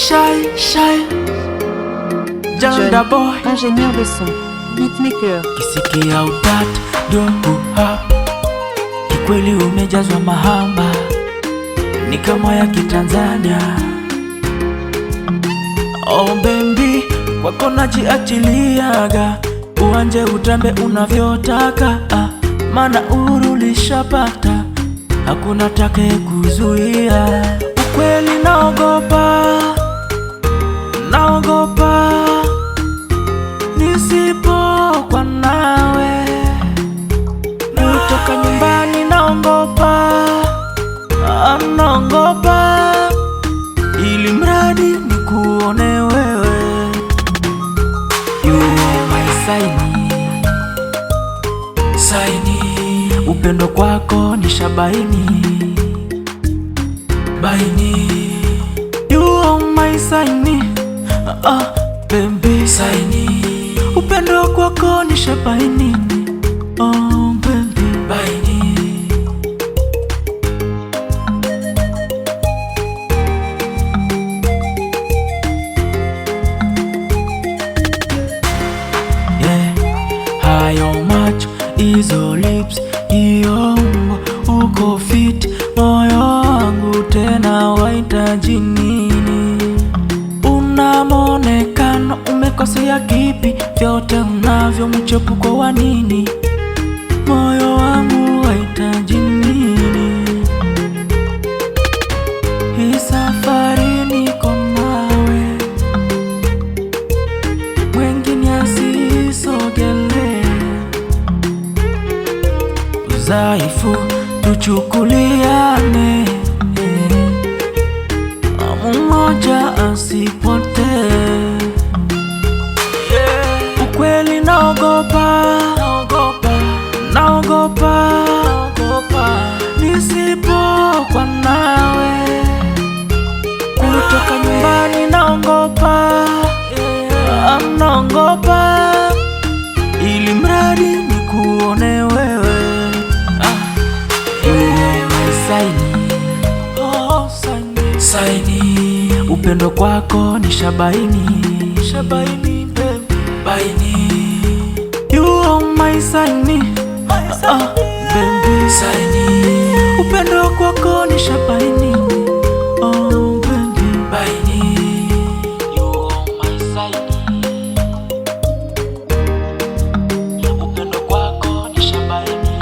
Shy Janda boy, ingénieur de son, beatmaker. kisikia utat dongo hapa, kikweli umejazwa mahamba, ni kama ya Kitanzania. Oh baby, kwako najiachiliaga, uanje utambe unavyotaka, mana uhuru lishapata, hakuna take kuzuia. Ukweli naogopa nisipokuwa nawe, kutoka nyumbani naogopa, ili mradi nikuone wewe. You are my saini, upendo kwako nishabaini, you are my saini, baby saini, upendo kwako nishabaini, oh baby baini. Yeah, hayo macho, hizo lips, hiyo umbo, uko fit, moyo wangu tena wahitaji nini? Una monekano, umekosea kipi? Vyote unavyo, mchepuko wa nini? Moyo wangu wahitaji nini? Hii safari niko nawe, mwengine asisogele. Udhaifu tuchukuliane, mmoja asipotee. Ukweli naogopa nisipokuwa nawe, kutoka nyumbani naogopa, ili mradi nikuone wewe. Saini, upendo kwako nishabaini, baini. You are my saini, baby saini, upendo kwako nishabaini, oh baby baini. You are my saini, upendo kwako nishabaini,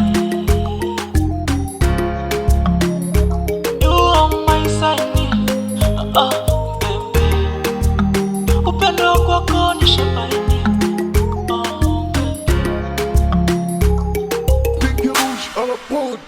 you are my saini, baby, upendo kwako nishabaini. Big Bush on a board.